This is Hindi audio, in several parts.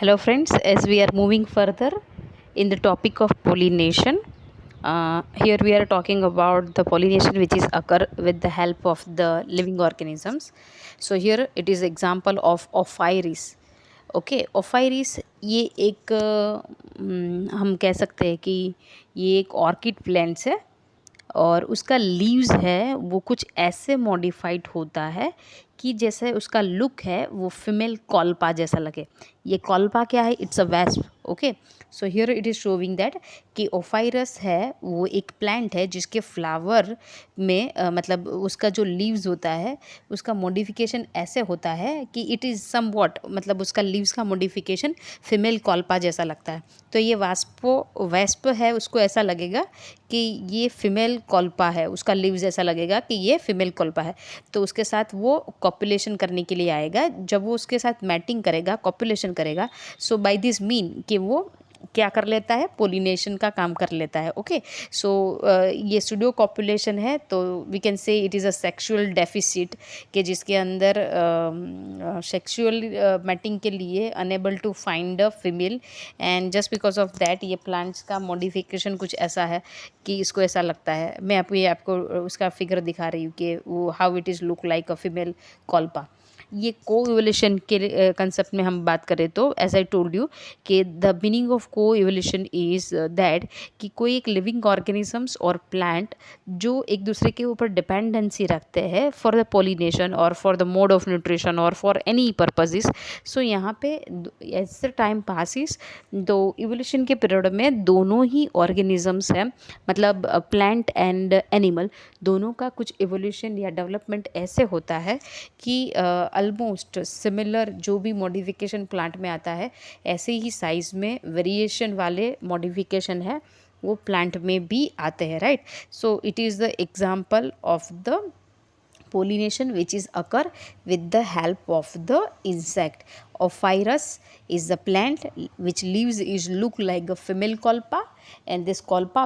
Hello, friends. As we are moving further in the topic of pollination, here we are talking about the pollination which is occur with the help of the living organisms. So here it is example of Ophrys. Okay Ophrys ये एक हम कह सकते हैं कि ये एक ऑर्किड प्लांट्स है और उसका लीव्स है वो कुछ ऐसे मॉडिफाइड होता है कि जैसे उसका लुक है वो फीमेल कॉल्पा जैसा लगे। ये कॉल्पा क्या है? It's a wasp. Okay, so here it is showing that कि ओफाइरस है वो एक प्लांट है जिसके फ्लावर में मतलब उसका जो लीव्स होता है उसका मॉडिफिकेशन ऐसे होता है कि इट इज़ सम वॉट, मतलब उसका लीव्स का मॉडिफिकेशन फीमेल कॉल्पा जैसा लगता है। तो ये वेस्प है, उसको ऐसा लगेगा कि ये फीमेल कॉल्पा है, उसका लीव्स ऐसा लगेगा कि ये फीमेल कॉल्पा है। तो उसके साथ वो कॉपुलेशन करने के लिए आएगा। जब वो उसके साथ मैटिंग करेगा, कॉपुलेशन करेगा, सो बाय दिस मीन कि वो क्या कर लेता है? पोलिनेशन का काम कर लेता है। ओके, सो ये सूडो कॉपुलेशन है, तो we can say it is a sexual deficit कि जिसके अंदर सेक्सुअल मैटिंग के लिए unable to find a female, and just because of that ये प्लांट्स का मॉडिफिकेशन कुछ ऐसा है कि इसको ऐसा लगता है। मैं आपको उसका फिगर दिखा रही हूँ कि वो how it is look like a female कॉल्पा। ये को इवोल्यूशन के कंसेप्ट में हम बात करें तो एज आई टोल्ड यू कि द मीनिंग ऑफ को इवोल्यूशन इज़ दैट कि कोई एक लिविंग ऑर्गेनिजम्स और प्लांट जो एक दूसरे के ऊपर डिपेंडेंसी रखते हैं फॉर द पोलिनेशन और for the mode of nutrition और फॉर एनी पर्पजेस। सो यहाँ पे एज द टाइम पासिस तो इवोल्यूशन के पीरियड में दोनों ही ऑर्गेनिजम्स हैं, मतलब प्लांट एंड एनिमल, दोनों का कुछ इवोल्यूशन या डेवलपमेंट ऐसे होता है कि ऑलमोस्ट सिमिलर जो भी मॉडिफिकेशन प्लांट में आता है ऐसे ही साइज़ में वेरिएशन वाले मॉडिफिकेशन है वो प्लांट में भी आते हैं, right. So it is the example of the pollination which is occur with the help of the insect. Ophrys is the plant which leaves is look like a female colpa, and this colpa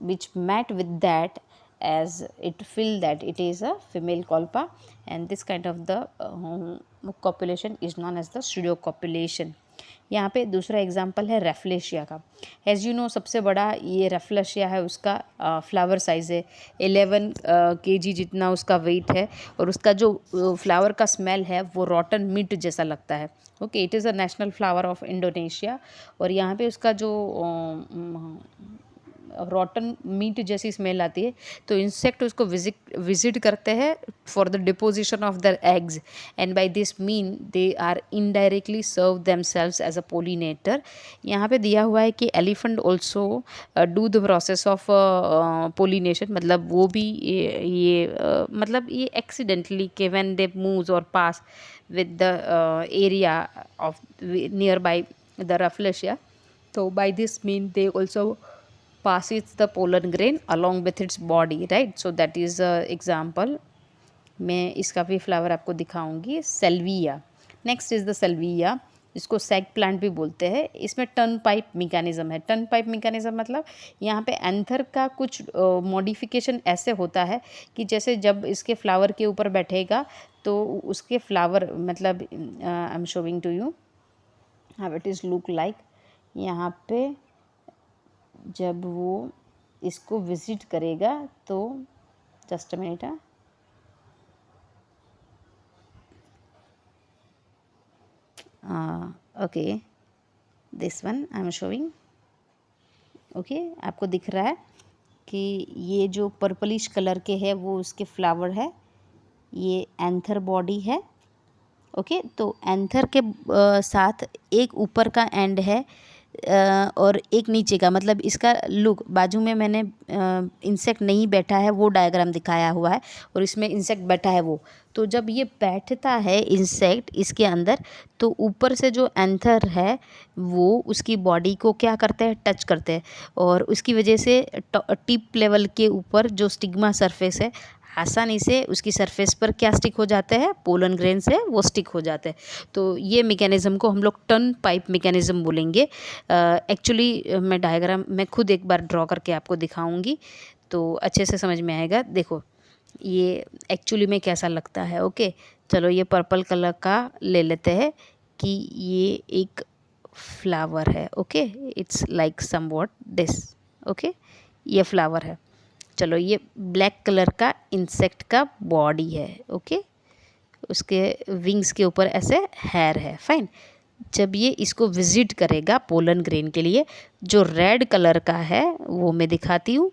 which met with that as it feel that it is a female colpa, and this kind of the copulation is known as the pseudocopulation. यहाँ पे दूसरा एग्जाम्पल है रेफ्लेशिया का। एज यू नो सबसे बड़ा ये रेफ्लेशिया है, उसका फ्लावर साइज़ है 11 kg जितना उसका वेट है, और उसका जो फ्लावर का स्मेल है वो रॉटन मीट जैसा लगता है। Okay, it is a national flower of Indonesia, और यहाँ पे उसका जो रॉटन मीट जैसी स्मेल आती है, तो इंसेक्ट उसको विजिट करते हैं for the deposition of their eggs, and by this mean they are indirectly serve themselves as a pollinator. यहाँ पे दिया हुआ है कि elephant also do the process of pollination, मतलब वो भी मतलब ये एक्सीडेंटली के व्हेन दे मूव्स और पास with the area of nearby the rafflesia, so by this mean they also passes the pollen grain along with its body, right? So that is a example। मैं इसका भी फ्लावर आपको दिखाऊंगी, सेल्विया। नेक्स्ट इज़ द सेल्विया, इसको सैग प्लांट भी बोलते हैं। इसमें टर्न पाइप मैकेनिज्म है। टर्न पाइप मैकेनिज्म मतलब यहाँ पे एंथर का कुछ मॉडिफिकेशन ऐसे होता है कि जैसे जब इसके फ्लावर के ऊपर बैठेगा तो उसके फ्लावर मतलब I am showing to you how it is look like. यहाँ पे जब वो इसको विजिट करेगा तो just a minute, okay this one I am showing. Okay, आपको दिख रहा है कि ये जो पर्पलिश कलर के है वो उसके फ्लावर है, ये एंथर बॉडी है। ओके, तो एंथर के साथ एक ऊपर का एंड है और एक नीचे का, मतलब इसका लुक बाजू में मैंने इंसेक्ट नहीं बैठा है वो डायग्राम दिखाया हुआ है, और इसमें इंसेक्ट बैठा है वो। तो जब ये बैठता है इंसेक्ट इसके अंदर, तो ऊपर से जो एंथर है वो उसकी बॉडी को क्या करते हैं? टच करते हैं, और उसकी वजह से टिप लेवल के ऊपर जो स्टिग्मा सरफेस है आसानी से उसकी सरफेस पर क्या स्टिक हो जाते हैं? पोलन ग्रेन से वो स्टिक हो जाते हैं। तो ये मैकेनिज़्म को हम लोग टर्न पाइप मैकेनिज़्म बोलेंगे। एक्चुअली मैं डायग्राम मैं खुद एक बार ड्रॉ करके आपको दिखाऊंगी तो अच्छे से समझ में आएगा। देखो ये एक्चुअली में कैसा लगता है। ओके, चलो ये पर्पल कलर का ले लेते हैं कि ये एक फ्लावर है। Okay, it's like somewhat this. Okay, ये फ्लावर है। चलो, ये ब्लैक कलर का इंसेक्ट का बॉडी है। ओके, उसके विंग्स के ऊपर ऐसे हेयर है। फाइन। जब ये इसको विजिट करेगा पोलन ग्रेन के लिए, जो रेड कलर का है वो मैं दिखाती हूँ,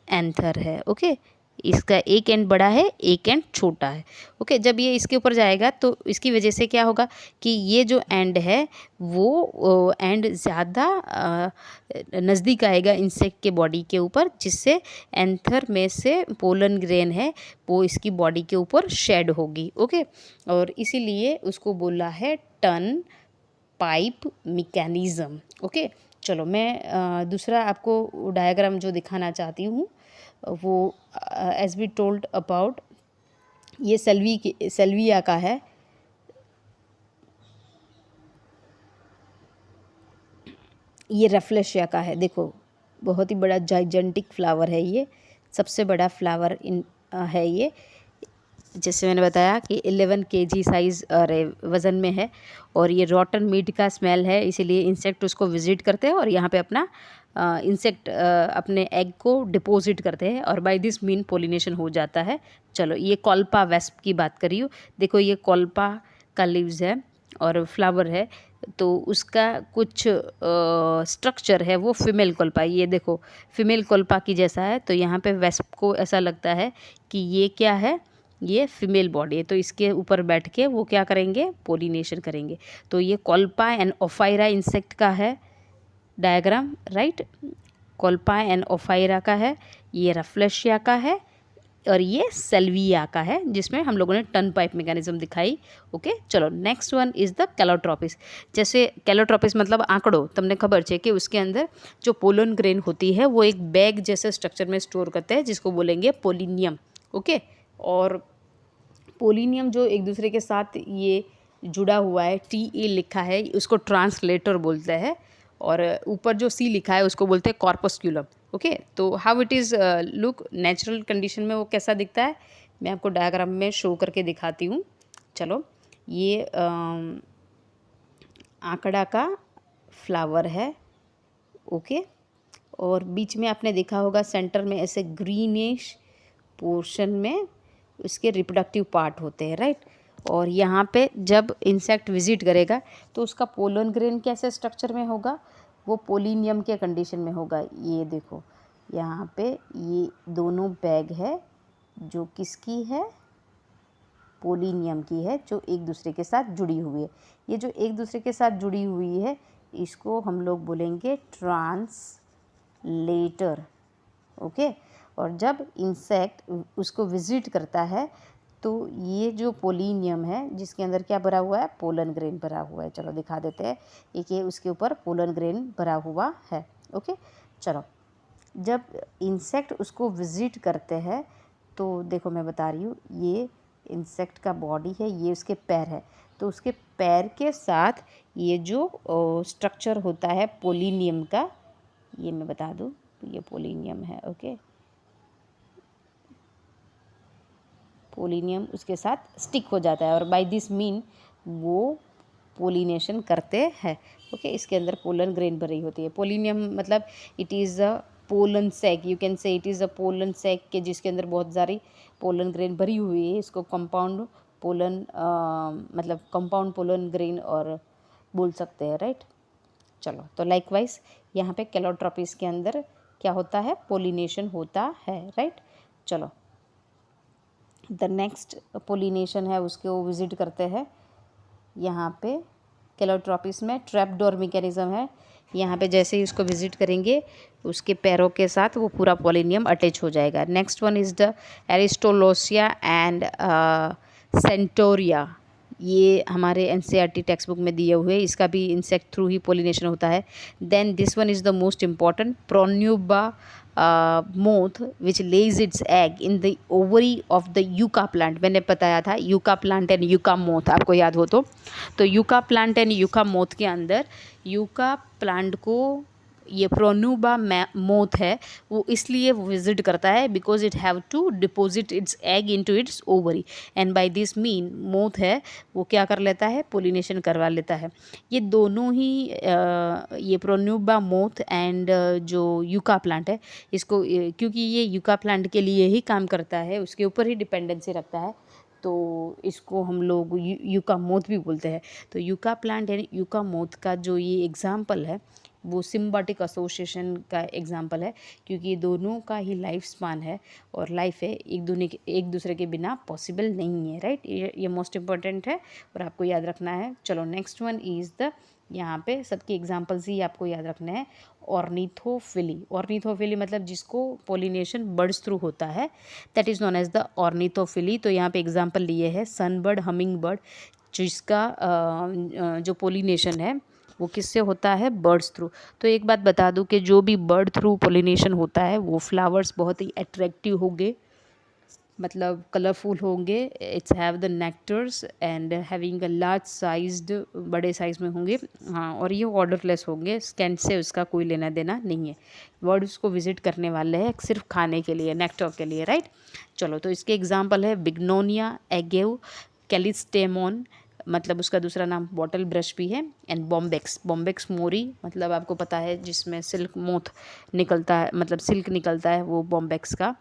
एंथर है। ओके, इसका एक एंड बड़ा है, एक एंड छोटा है। ओके, जब ये इसके ऊपर जाएगा तो इसकी वजह से क्या होगा कि ये जो एंड है वो एंड ज़्यादा नज़दीक आएगा इंसेक्ट के बॉडी के ऊपर, जिससे एंथर में से पोलन ग्रेन है वो इसकी बॉडी के ऊपर शेड होगी। ओके, और इसीलिए उसको बोला है टर्न पाइप मैकेनिज्म। ओके, चलो मैं दूसरा आपको डायग्राम जो दिखाना चाहती हूँ वो एज वी टोल्ड अबाउट, ये सेल्विया का है। ये रेफ्लेशिया का है। देखो, बहुत ही बड़ा जाइजेंटिक फ्लावर है ये, सबसे बड़ा फ्लावर है ये। जैसे मैंने बताया कि 11 kg साइज़ वज़न में है, और ये रॉटन मीट का स्मेल है, इसीलिए इंसेक्ट उसको विजिट करते हैं और यहाँ पे अपना इंसेक्ट अपने एग को डिपॉजिट करते हैं, और बाय दिस मीन पोलिनेशन हो जाता है। चलो, ये कॉल्पा वेस्प की बात करी हूँ। देखो, ये कॉल्पा का लीव्स है और फ्लावर है, तो उसका कुछ स्ट्रक्चर है वो फीमेल कोल्पा, ये देखो फीमेल कोल्पा की जैसा है। तो यहाँ पे वेस्प को ऐसा लगता है कि ये क्या है, ये फीमेल बॉडी है, तो इसके ऊपर बैठ के वो क्या करेंगे, पोलिनेशन करेंगे। तो ये कॉल्पा एंड ओफायरा इंसेक्ट का है डायग्राम, राइट। कॉल्पा एंड ओफायरा का है, ये रफ्लेशिया का है, और ये सेल्विया का है, जिसमें हम लोगों ने टर्न पाइप मैकेनिज्म दिखाई। ओके, चलो next one is the Calotropis. जैसे कैलोट्रोपिस मतलब आंकड़ो, तुमने खबर है कि उसके अंदर जो पोलन ग्रेन होती है वो एक बैग जैसे स्ट्रक्चर में स्टोर करते हैं, जिसको बोलेंगे पोलिनियम। ओके, और पोलिनियम जो एक दूसरे के साथ ये जुड़ा हुआ है, TE लिखा है, उसको ट्रांसलेटर बोलते हैं, और ऊपर जो C लिखा है उसको बोलते हैं कॉर्पस्क्यूलम। ओके, तो how it is look natural condition में वो कैसा दिखता है, मैं आपको डायग्राम में शो करके दिखाती हूँ। चलो, ये आंकड़ा का फ्लावर है। ओके, और बीच में आपने देखा होगा सेंटर में ऐसे ग्रीनिश पोर्शन में उसके रिप्रोडक्टिव पार्ट होते हैं, राइट। और यहाँ पे जब इंसेक्ट विजिट करेगा तो उसका पोलन ग्रेन कैसे स्ट्रक्चर में होगा, वो पोलिनियम के कंडीशन में होगा। ये देखो, यहाँ पे ये दोनों बैग है जो किसकी है, पोलिनियम की है, जो एक दूसरे के साथ जुड़ी हुई है। ये जो एक दूसरे के साथ जुड़ी हुई है इसको हम लोग बोलेंगे ट्रांसलेटर। ओके, और जब इंसेक्ट उसको विजिट करता है तो ये जो पोलिनियम है जिसके अंदर क्या भरा हुआ है, पोलन ग्रेन भरा हुआ है। चलो दिखा देते हैं, एक ये उसके ऊपर पोलन ग्रेन भरा हुआ है। ओके, चलो, जब इंसेक्ट उसको विजिट करते हैं तो देखो मैं बता रही हूँ, ये इंसेक्ट का बॉडी है, ये उसके पैर है, तो उसके पैर के साथ ये जो स्ट्रक्चर होता है पोलिनियम का, ये मैं बता दूँ, ये पोलिनियम है। ओके, पोलिनियम उसके साथ स्टिक हो जाता है, और बाय दिस मीन वो पोलिनेशन करते हैं। ओके, इसके अंदर पोलन ग्रेन भरी होती है। पोलिनियम मतलब it is a pollen sac, you can say it is a pollen sac के जिसके अंदर बहुत सारी पोलन ग्रेन भरी हुई है। इसको कंपाउंड पोलन मतलब कंपाउंड पोलन ग्रेन और बोल सकते हैं, राइट। चलो, तो लाइकवाइज यहाँ पे कैलोट्रोपिस के अंदर क्या होता है, पोलिनेशन होता है, राइट। चलो, द नेक्स्ट पोलिनेशन है उसके वो विजिट करते हैं। यहाँ पे कैलोट्रोपिस में ट्रैपडोर मैकेनिज्म है। यहाँ पे जैसे ही उसको विजिट करेंगे उसके पैरों के साथ वो पूरा पोलिनियम अटैच हो जाएगा। Next one is the aristolochia and centaurea. ये हमारे NCERT टेक्स्ट बुक में दिए हुए, इसका भी इंसेक्ट थ्रू ही पोलिनेशन होता है। Then this one is the most important, pronuba moth which lays its egg in the ovary of the yucca plant. मैंने बताया था yucca plant and yucca moth, आपको याद हो तो yucca plant and yucca moth के अंदर यूका प्लांट को ये प्रोन्यूबा मोथ है वो इसलिए विजिट करता है because it have to deposit its egg into its ovary, and by this mean moth है वो क्या कर लेता है, पोलिनेशन करवा लेता है। ये दोनों ही ये प्रोन्यूबा मोथ एंड जो यूका प्लांट है इसको क्योंकि ये यूका प्लांट के लिए ही काम करता है, उसके ऊपर ही डिपेंडेंसी रखता है, तो इसको हम लोग यूका मोथ भी बोलते हैं। तो यूका प्लांट यानी यूका मोथ का जो ये एग्जाम्पल है वो सिम्बायोटिक एसोसिएशन का एग्जाम्पल है, क्योंकि ये दोनों का ही लाइफ स्पान है और लाइफ है एक दूसरे के बिना पॉसिबल नहीं है, राइट। ये मोस्ट इम्पॉर्टेंट है और आपको याद रखना है। चलो नेक्स्ट वन इज़ द, यहाँ पे सबके एग्जाम्पल्स ही आपको याद रखने हैं। ऑर्निथोफिली, ऑर्निथोफिली मतलब जिसको पोलिनेशन बर्ड्स थ्रू होता है, that is known as the ornithophily. तो यहाँ पे एग्जाम्पल लिए है सनबर्ड, हमिंग बर्ड, जिसका जो पोलिनेशन है वो किससे होता है, बर्ड्स थ्रू। तो एक बात बता दूं कि जो भी बर्ड थ्रू पोलिनेशन होता है वो फ्लावर्स बहुत ही अट्रैक्टिव होंगे, मतलब कलरफुल होंगे, it's have the nectars and having a large sized, बड़े साइज़ में होंगे, हाँ, और ये ऑर्डरलेस होंगे, स्कैंड से उसका कोई लेना देना नहीं है। बर्ड उसको विजिट करने वाले हैं सिर्फ खाने के लिए, नेक्टर के लिए, राइट। चलो तो इसके एग्जाम्पल है बिग्नोनिया एगेव, कैलिस्टेमोन, मतलब उसका दूसरा नाम बॉटल ब्रश भी है, एंड बॉम्बेक्स, बॉम्बेक्स मोरी, मतलब आपको पता है जिसमें सिल्क मोथ निकलता है, मतलब सिल्क निकलता है, वो बॉम्बेक्स का।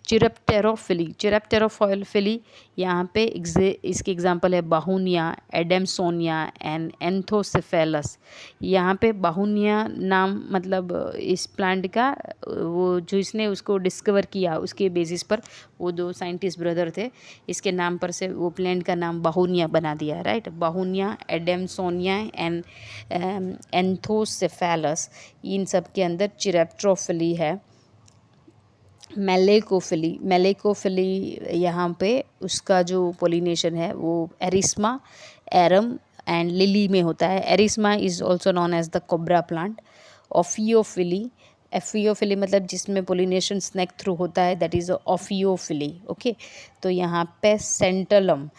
चिरप्टेरोफिली, चिरप्टेरोफिली यहाँ पे इसके एग्जांपल है बाहुनिया, एडेमसोनिया एंड एंथोसेफेलस। यहाँ पे बाहुनिया नाम मतलब इस प्लांट का वो जो इसने उसको डिस्कवर किया उसके बेसिस पर वो दो साइंटिस्ट ब्रदर थे, इसके नाम पर से वो प्लांट का नाम बाहुनिया बना दिया, राइट। बाहुनिया, एडेमसोनिया एंड एंथोसेफेलस, इन सब के अंदर चिरप्टेरोफिली है। मेलेकोफिली, मेलेकोफिली यहाँ पे उसका जो पोलिनेशन है वो एरिस्मा, एरम एंड लिली में होता है। Arisaema is also known as the cobra plant. Ophiophily, ophiophily मतलब जिसमें पोलिनेशन स्नेक थ्रू होता है, दैट इज़ ऑफियोफिली, ओके। तो यहाँ पे सेंटलम,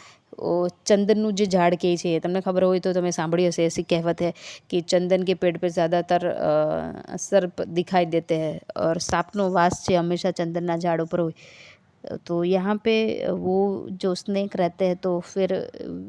ચંદનનું જે ઝાડ કહે છે, તમને ખબર હોય તો તમે સાંભળી હશે, ऐसी કહેવત है कि चंदन के पेड़ पे ज़्यादातर सर्प दिखाई देते हैं और સાપનો વાસ છે હંમેશા ચંદનના ઝાડ ઉપર હોય। तो यहाँ पे वो जो स्नेक रहते हैं तो फिर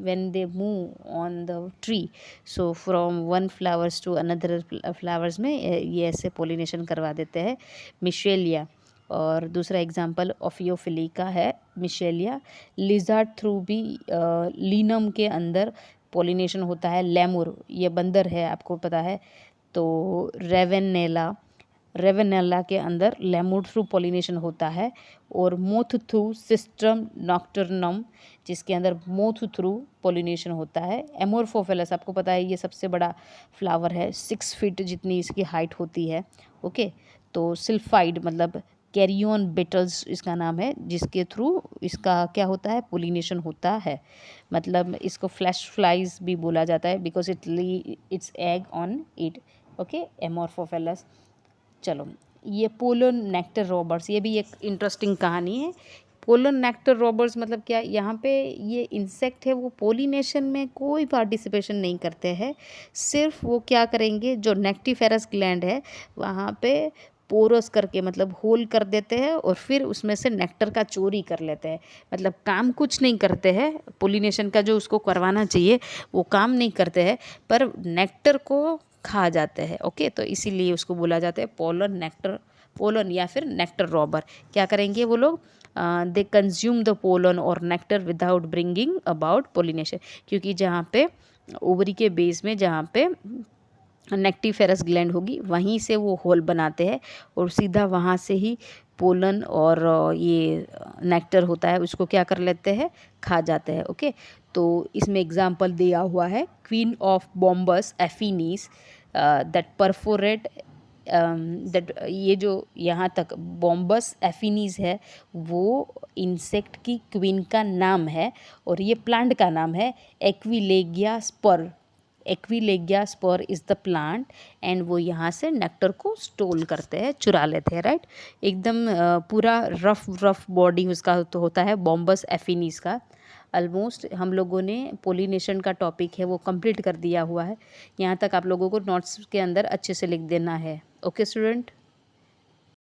when they move on the tree, so from one flowers to another flowers में ये ऐसे पोलिनेशन करवा देते हैं। मिशेलिया, और दूसरा एग्जाम्पल ऑफियोफिली का है मिशेलिया। लिजार्ड थ्रू भी लीनम के अंदर पोलिनेशन होता है। लेमुर, ये बंदर है आपको पता है। तो रेवेनेला, रेवेनेला के अंदर लेमुर थ्रू पोलिनेशन होता है। और मोथ थ्रू सिस्टम नॉक्टर्नम, जिसके अंदर मोथ थ्रू पोलिनेशन होता है। एमोर्फोफिलस, आपको पता है ये सबसे बड़ा फ्लावर है, 6 फीट जितनी इसकी हाइट होती है, ओके। तो सिल्फाइड मतलब कैरियन बेटल्स इसका नाम है, जिसके थ्रू इसका क्या होता है, पोलिनेशन होता है। मतलब इसको फ्लैश फ्लाइज भी बोला जाता है because its egg on it, okay. Amorphophallus. चलो ये पोलन नेक्टर रॉबर्स, ये भी एक इंटरेस्टिंग कहानी है। पोलन नेक्टर रॉबर्स मतलब क्या, यहाँ पे ये इंसेक्ट है वो पोलिनेशन में कोई पार्टिसिपेशन नहीं करते हैं, सिर्फ वो क्या करेंगे, जो नेक्टिफेरस ग्लैंड है वहाँ पे पोरस करके मतलब होल कर देते हैं और फिर उसमें से नेक्टर का चोरी कर लेते हैं। मतलब काम कुछ नहीं करते हैं, पोलिनेशन का जो उसको करवाना चाहिए वो काम नहीं करते हैं, पर नेक्टर को खा जाते हैं, ओके। तो इसीलिए उसको बोला जाता है पोलन नेक्टर, पोलन या फिर नेक्टर रॉबर। क्या करेंगे वो लोग, दे कंज्यूम द पोलन और nectar without bringing about pollination, क्योंकि जहाँ पे ओवरी के बेस में जहाँ पे नेक्टिफेरस ग्लैंड होगी वहीं से वो होल बनाते हैं और सीधा वहाँ से ही पोलन और ये नेक्टर होता है उसको क्या कर लेते हैं, खा जाते हैं, ओके। तो इसमें एग्जांपल दिया हुआ है queen of bombus affinis that perforate, that ये जो यहाँ तक बॉम्बस एफिनीस है वो इंसेक्ट की क्वीन का नाम है और ये प्लांट का नाम है aquilegia spur. Aquilegia spur is the plant and वो यहाँ से नेक्टर को स्टोल करते हैं, चुरा लेते हैं, राइट। एकदम पूरा रफ बॉडी उसका तो होता है बॉम्बस एफिनीस का। ऑलमोस्ट हम लोगों ने पोलिनेशन का टॉपिक है वो कंप्लीट कर दिया हुआ है। यहाँ तक आप लोगों को नोट्स के अंदर अच्छे से लिख देना है। Okay student.